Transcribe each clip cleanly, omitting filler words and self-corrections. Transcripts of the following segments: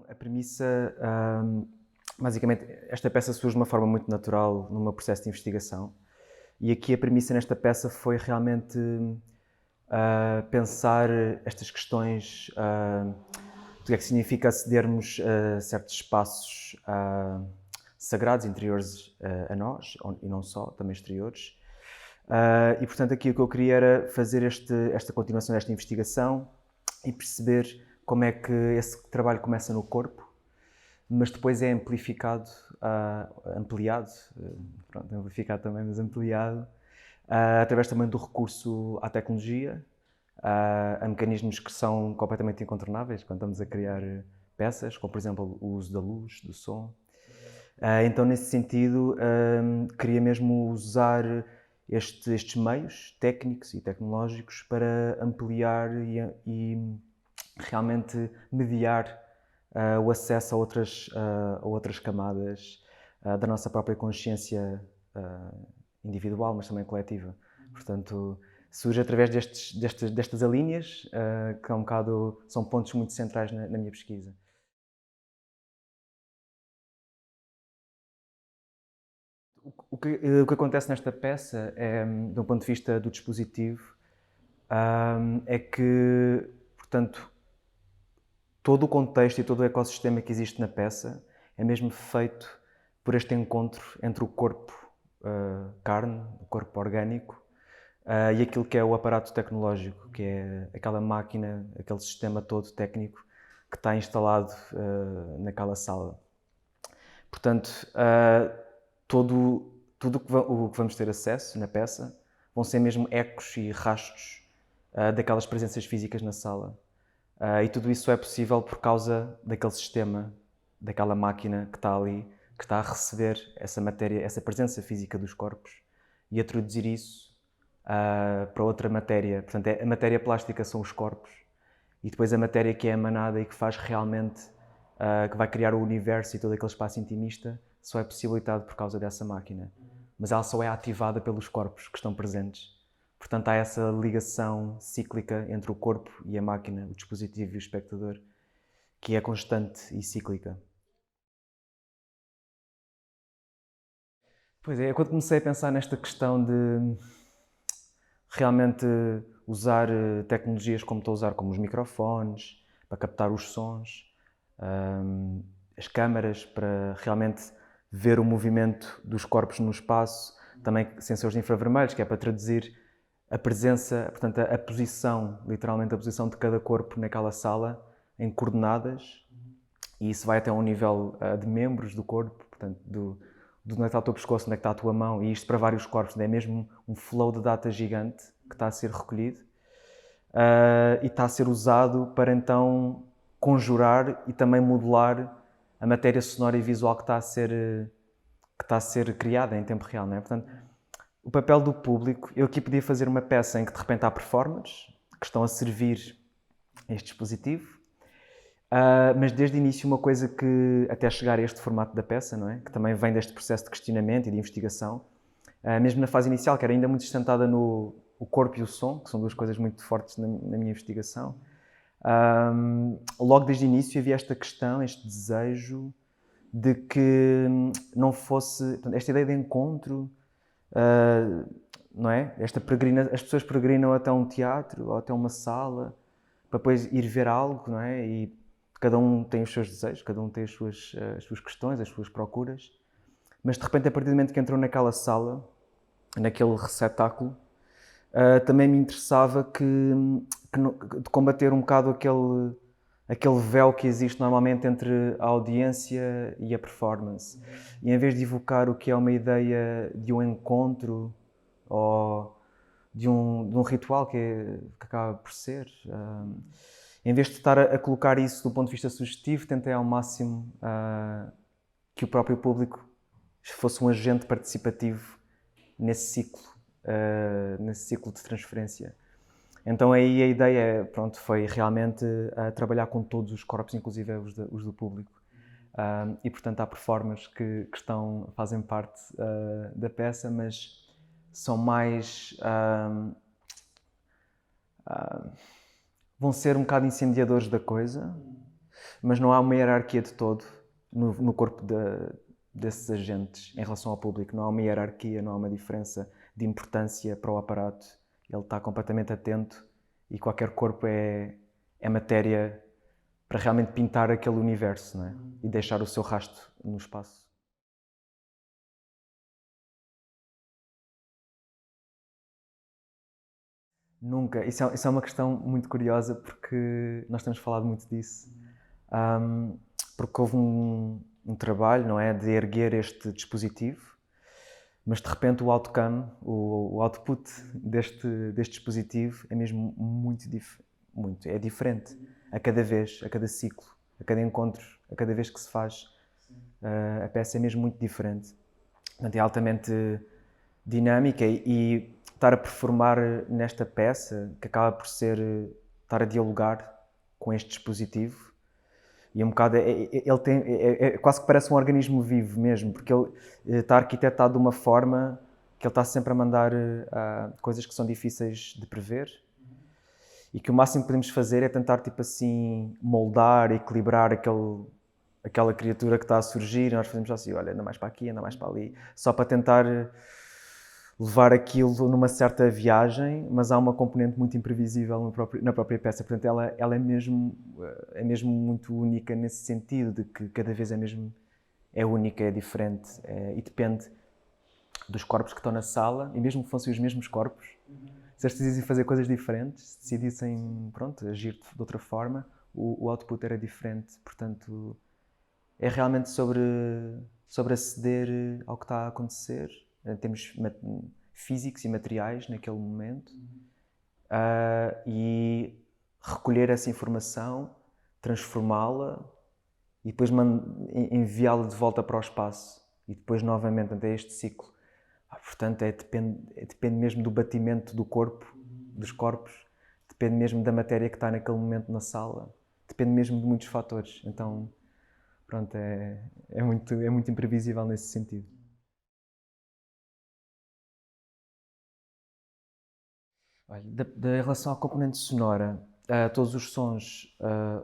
A premissa, basicamente, esta peça surge de uma forma muito natural no meu processo de investigação. E aqui a premissa nesta peça foi realmente pensar estas questões do que é que significa acedermos a certos espaços sagrados, interiores a nós, e não só, também exteriores. E portanto aqui o que eu queria era fazer esta continuação desta investigação e perceber como é que esse trabalho começa no corpo, mas depois é amplificado, ampliado, pronto, amplificado também, mas ampliado, através também do recurso à tecnologia, a mecanismos que são completamente incontornáveis quando estamos a criar peças, como por exemplo o uso da luz, do som. Então, nesse sentido, queria mesmo usar estes meios técnicos e tecnológicos para ampliar e realmente mediar o acesso a outras camadas da nossa própria consciência individual, mas também coletiva. Portanto, surge através destas alíneas, que é um bocado, são pontos muito centrais na minha pesquisa. O que acontece nesta peça, do ponto de vista do dispositivo, é que, portanto, todo o contexto e todo o ecossistema que existe na peça é mesmo feito por este encontro entre o corpo carne, o corpo orgânico, e aquilo que é o aparato tecnológico, que é aquela máquina, aquele sistema todo técnico que está instalado naquela sala. Portanto, tudo o que vamos ter acesso na peça vão ser mesmo ecos e rastros daquelas presenças físicas na sala. E tudo isso é possível por causa daquele sistema, daquela máquina que está ali, que está a receber essa matéria, essa presença física dos corpos e a traduzir isso para outra matéria. Portanto, a matéria plástica são os corpos e depois a matéria que é emanada e que faz realmente, que vai criar o universo e todo aquele espaço intimista, só é possibilitado por causa dessa máquina. Mas ela só é ativada pelos corpos que estão presentes. Portanto, há essa ligação cíclica entre o corpo e a máquina, o dispositivo e o espectador, que é constante e cíclica. Pois é, quando comecei a pensar nesta questão de realmente usar tecnologias como estou a usar, como os microfones, para captar os sons, as câmaras para realmente ver o movimento dos corpos no espaço, também sensores infravermelhos, que é para traduzir a presença, portanto, a posição, literalmente a posição de cada corpo naquela sala, em coordenadas, e isso vai até um nível de membros do corpo, portanto, do onde é que está o teu pescoço, onde é que está a tua mão, e isto para vários corpos, é mesmo um flow de data gigante que está a ser recolhido e está a ser usado para então conjurar e também modelar a matéria sonora e visual que está a ser criada em tempo real, não é? Portanto, o papel do público, eu aqui podia fazer uma peça em que de repente há performers que estão a servir este dispositivo, mas desde o início uma coisa que, até chegar a este formato da peça, não é? Que também vem deste processo de questionamento e de investigação, mesmo na fase inicial, que era ainda muito sustentada no o corpo e o som, que são duas coisas muito fortes na minha investigação, logo desde o início havia esta questão, este desejo de que não fosse, portanto, esta ideia de encontro, não é? As pessoas peregrinam até um teatro ou até uma sala para depois ir ver algo, não é? E cada um tem os seus desejos, cada um tem as suas questões, as suas procuras, mas de repente, a partir do momento que entrou naquela sala, naquele receptáculo, também me interessava de combater um bocado aquele véu que existe normalmente entre a audiência e a performance. E em vez de evocar o que é uma ideia de um encontro ou de um ritual que acaba por ser, em vez de estar a colocar isso do ponto de vista sugestivo, tentei ao máximo que o próprio público fosse um agente participativo nesse ciclo de transferência. Então aí a ideia, pronto, foi realmente trabalhar com todos os corpos, inclusive os do público. E portanto há performers que fazem parte da peça, mas são mais vão ser um bocado incendiadores da coisa, mas não há uma hierarquia de todo no corpo desses agentes em relação ao público. Não há uma hierarquia, não há uma diferença de importância para o aparato. Ele está completamente atento e qualquer corpo é matéria para realmente pintar aquele universo, não é? E deixar o seu rastro no espaço. Nunca. Isso é uma questão muito curiosa porque nós temos falado muito disso. Um, Porque houve um trabalho, não é, de erguer este dispositivo, mas de repente o outcome, o output deste dispositivo é mesmo muito, é diferente a cada vez, a cada ciclo, a cada encontro, a cada vez que se faz. A peça é mesmo muito diferente. Portanto, é altamente dinâmica e estar a performar nesta peça, que acaba por ser estar a dialogar com este dispositivo, e um bocado, ele tem, quase que parece um organismo vivo mesmo, porque ele está arquitetado de uma forma que ele está sempre a mandar coisas que são difíceis de prever e que o máximo que podemos fazer é tentar, tipo assim, moldar, equilibrar aquela criatura que está a surgir. Nós fazemos assim, olha, anda mais para aqui, anda mais para ali, só para tentar levar aquilo numa certa viagem, mas há uma componente muito imprevisível na própria peça. Portanto, ela é mesmo muito única nesse sentido, de que cada vez é única, é diferente, e depende dos corpos que estão na sala, e mesmo que fossem os mesmos corpos, se eles decidissem fazer coisas diferentes, se decidissem, pronto, agir de outra forma, o output era diferente. Portanto, é realmente sobre aceder ao que está a acontecer, em termos físicos e materiais naquele momento, e recolher essa informação, transformá-la e depois enviá-la de volta para o espaço e depois novamente até este ciclo. Portanto, depende mesmo do batimento do corpo, dos corpos, depende mesmo da matéria que está naquele momento na sala, depende mesmo de muitos fatores. Então, pronto, é muito imprevisível nesse sentido. Olha, em relação à componente sonora, todos os sons,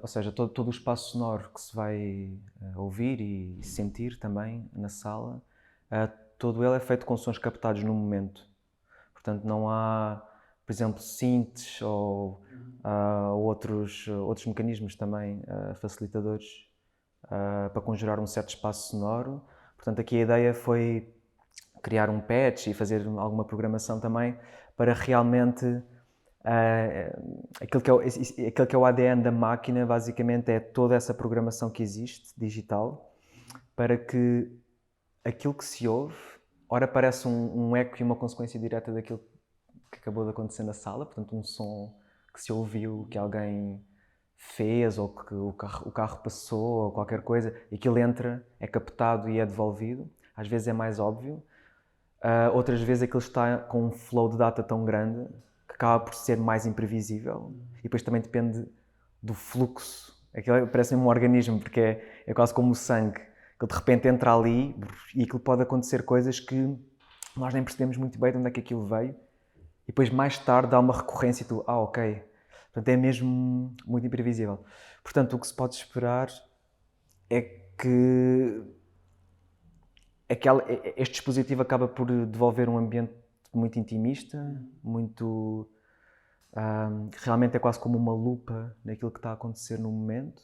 ou seja, todo o espaço sonoro que se vai ouvir e sentir também na sala, todo ele é feito com sons captados no momento. Portanto, não há, por exemplo, synths ou outros mecanismos também facilitadores para conjurar um certo espaço sonoro. Portanto, aqui a ideia foi criar um patch e fazer alguma programação também para realmente aquilo que é o ADN da máquina, basicamente é toda essa programação que existe, digital, para que aquilo que se ouve, ora parece um eco e uma consequência direta daquilo que acabou de acontecer na sala, portanto um som que se ouviu, que alguém fez, ou que o carro passou, ou qualquer coisa, e aquilo entra, é captado e é devolvido. Às vezes é mais óbvio, outras vezes aquilo está com um flow de data tão grande que acaba por ser mais imprevisível, e depois também depende do fluxo. Aquilo parece-me um organismo, porque é quase como o sangue, que de repente entra ali e aquilo pode acontecer coisas que nós nem percebemos muito bem de onde é que aquilo veio, e depois mais tarde há uma recorrência e tu, ok. Portanto, é mesmo muito imprevisível. Portanto, o que se pode esperar é que este dispositivo acaba por devolver um ambiente muito intimista, muito... realmente é quase como uma lupa naquilo que está a acontecer no momento.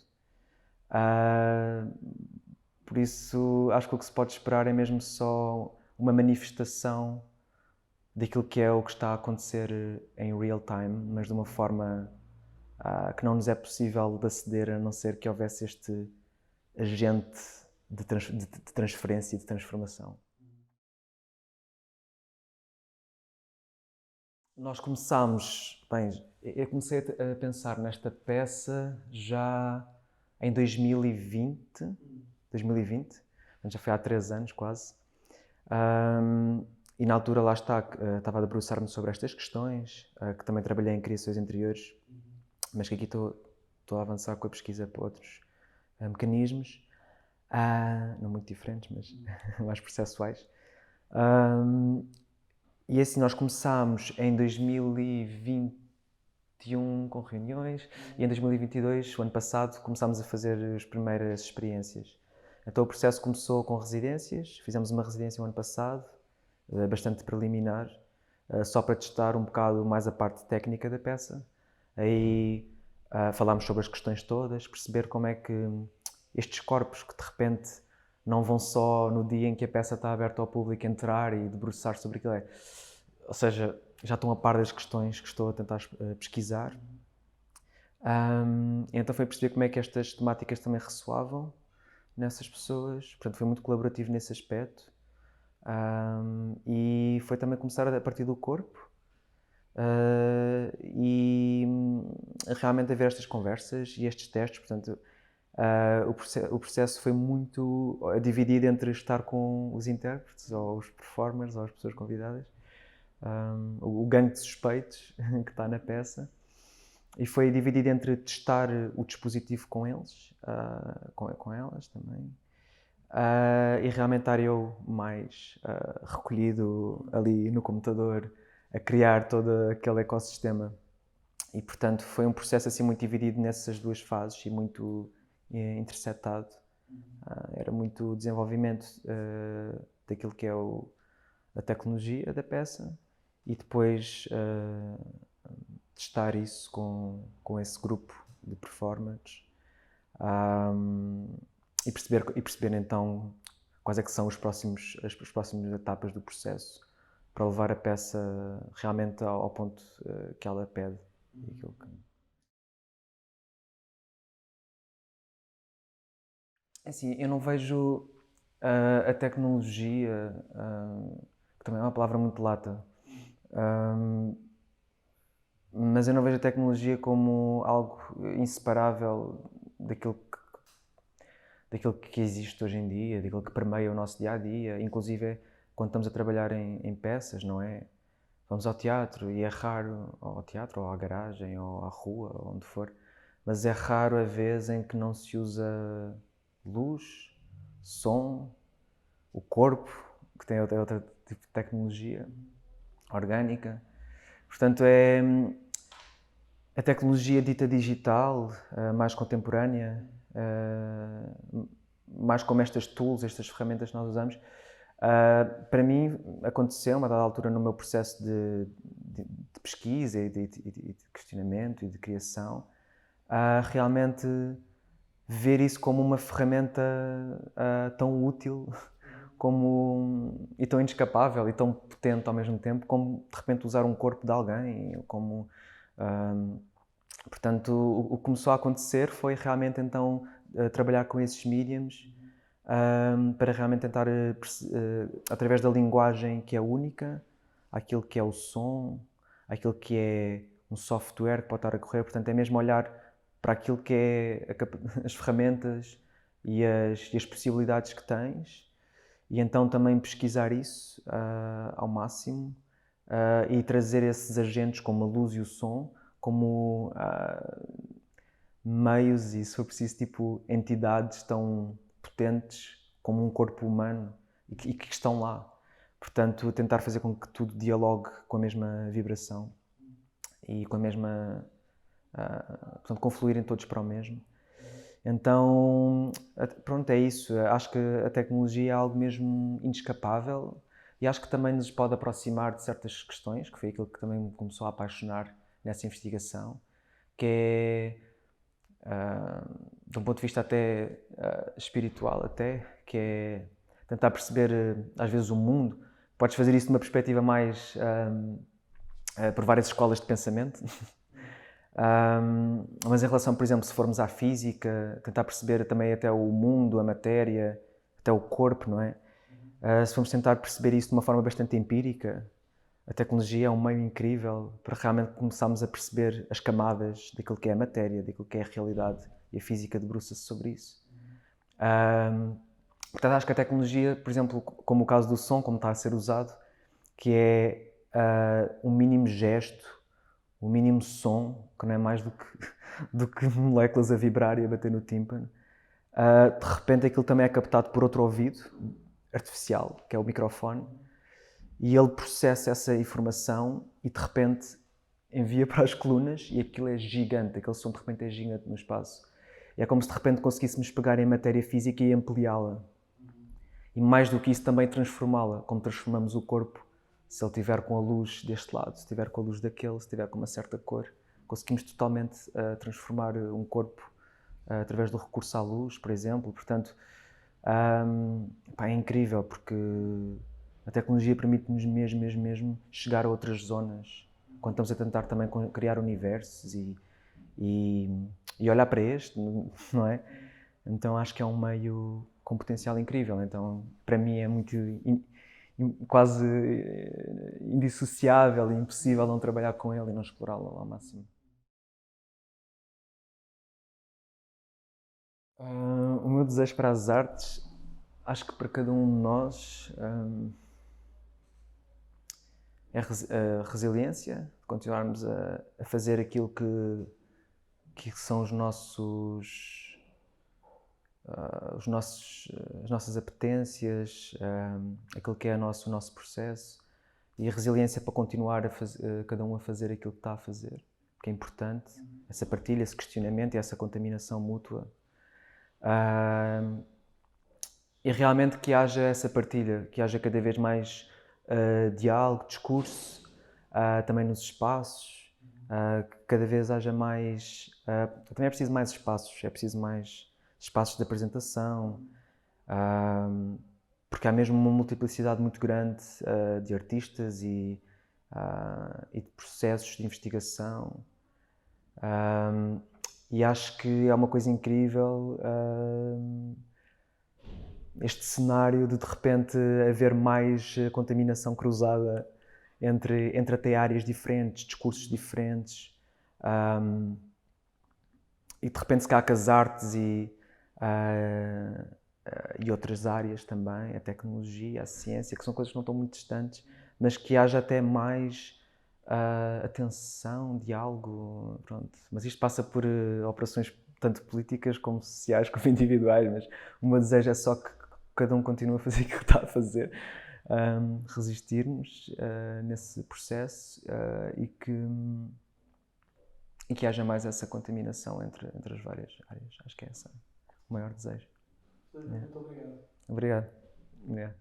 Por isso, acho que o que se pode esperar é mesmo só uma manifestação daquilo que é o que está a acontecer em real time, mas de uma forma que não nos é possível de aceder, a não ser que houvesse este agente de transferência e de transformação. Nós começámos, bem, eu comecei a pensar nesta peça já em 2020, já foi há 3 anos quase, e na altura lá estava a debruçar-me sobre estas questões, que também trabalhei em criações anteriores, mas que aqui estou a avançar com a pesquisa para outros mecanismos, não muito diferentes, mas mais processuais. E assim, nós começámos em 2021 2021 com reuniões e em 2022, o ano passado, começámos a fazer as primeiras experiências. Então o processo começou com residências, fizemos uma residência o ano passado, bastante preliminar, só para testar um bocado mais a parte técnica da peça. Aí falámos sobre as questões todas, perceber como é que estes corpos que de repente não vão só no dia em que a peça está aberta ao público entrar e debruçar sobre aquilo. Ou seja, já estão a par das questões que estou a tentar pesquisar. Então foi perceber como é que estas temáticas também ressoavam nessas pessoas. Portanto, foi muito colaborativo nesse aspecto. E foi também começar a partir do corpo e realmente haver estas conversas e estes testes. Portanto, o processo foi muito dividido entre estar com os intérpretes, ou os performers, ou as pessoas convidadas, o gangue de suspeitos que está na peça, e foi dividido entre testar o dispositivo com eles, com elas também, e realmente estar eu mais recolhido ali no computador a criar todo aquele ecossistema. E portanto foi um processo assim muito dividido nessas duas fases e muito interceptado. Era muito desenvolvimento daquilo que é a tecnologia da peça e depois testar isso com esse grupo de performers e perceber então quais é que são as próximas etapas do processo para levar a peça realmente ao ponto que ela pede. Assim, eu não vejo a tecnologia, que também é uma palavra muito lata, mas eu não vejo a tecnologia como algo inseparável daquilo que existe hoje em dia, daquilo que permeia o nosso dia-a-dia, inclusive quando estamos a trabalhar em peças, não é? Vamos ao teatro e é raro, ou ao teatro, ou à garagem, ou à rua, ou onde for, mas é raro a vez em que não se usa luz, som, o corpo, que tem outro tipo de tecnologia orgânica. Portanto, é a tecnologia dita digital, mais contemporânea, mais como estas tools, estas ferramentas que nós usamos, para mim aconteceu, a uma dada altura no meu processo de pesquisa e de questionamento e de criação, realmente ver isso como uma ferramenta tão útil e tão inescapável e tão potente ao mesmo tempo, como de repente usar um corpo de alguém, como portanto, o que começou a acontecer foi realmente então trabalhar com esses mediums para realmente tentar, através da linguagem que é única, aquilo que é o som, aquilo que é um software que pode estar a correr, portanto é mesmo olhar para aquilo que é as ferramentas e as possibilidades que tens, e então também pesquisar isso ao máximo e trazer esses agentes como a luz e o som como meios e, se for preciso, tipo entidades tão potentes como um corpo humano e que estão lá. Portanto, tentar fazer com que tudo dialogue com a mesma vibração e com a mesma... portanto, confluírem todos para o mesmo. Então, pronto, é isso. Acho que a tecnologia é algo mesmo inescapável e acho que também nos pode aproximar de certas questões, que foi aquilo que também me começou a apaixonar nessa investigação, que é, de um ponto de vista até espiritual, até, que é tentar perceber, às vezes, o mundo. Podes fazer isso de uma perspectiva mais por várias escolas de pensamento. Mas em relação, por exemplo, se formos à física, tentar perceber também até o mundo, a matéria, até o corpo, não é? Se formos tentar perceber isso de uma forma bastante empírica, a tecnologia é um meio incrível para realmente começarmos a perceber as camadas daquilo que é a matéria, daquilo que é a realidade, e a física debruça-se sobre isso. Portanto, acho que a tecnologia, por exemplo, como o caso do som, como está a ser usado, que é um mínimo gesto, o mínimo som, que não é mais do que moléculas a vibrar e a bater no tímpano, de repente aquilo também é captado por outro ouvido artificial, que é o microfone, e ele processa essa informação e de repente envia para as colunas e aquilo é gigante, aquele som de repente é gigante no espaço. E é como se de repente conseguíssemos pegar em matéria física e ampliá-la. E mais do que isso também transformá-la, como transformamos o corpo, se ele estiver com a luz deste lado, se estiver com a luz daquele, se estiver com uma certa cor. Conseguimos totalmente transformar um corpo através do recurso à luz, por exemplo. Portanto, é incrível porque a tecnologia permite-nos mesmo chegar a outras zonas. Quando estamos a tentar também criar universos e olhar para este, não é? Então acho que é um meio com potencial incrível. Então, para mim é muito quase indissociável e impossível não trabalhar com ele e não explorá-lo ao máximo. O meu desejo para as artes, acho que para cada um de nós, é a resiliência, continuarmos a fazer aquilo que são as nossas apetências, aquilo que é o nosso processo, e a resiliência para continuar cada um a fazer aquilo que está a fazer, que é importante, essa partilha, esse questionamento e essa contaminação mútua. E realmente que haja essa partilha, que haja cada vez mais diálogo, discurso, também nos espaços, que cada vez haja mais. Também é preciso mais espaços, é preciso mais espaços de apresentação, porque há mesmo uma multiplicidade muito grande de artistas e de processos de investigação. E acho que é uma coisa incrível este cenário de repente haver mais contaminação cruzada entre até áreas diferentes, discursos diferentes, e de repente se calhar com as artes e outras áreas também, a tecnologia, a ciência, que são coisas que não estão muito distantes, mas que haja até mais atenção, diálogo, pronto. Mas isto passa por operações tanto políticas como sociais, como individuais, mas o meu desejo é só que cada um continue a fazer aquilo que está a fazer, resistirmos nesse processo e que haja mais essa contaminação entre as várias áreas. Acho que é esse o maior desejo. Muito obrigado. Obrigado. Yeah.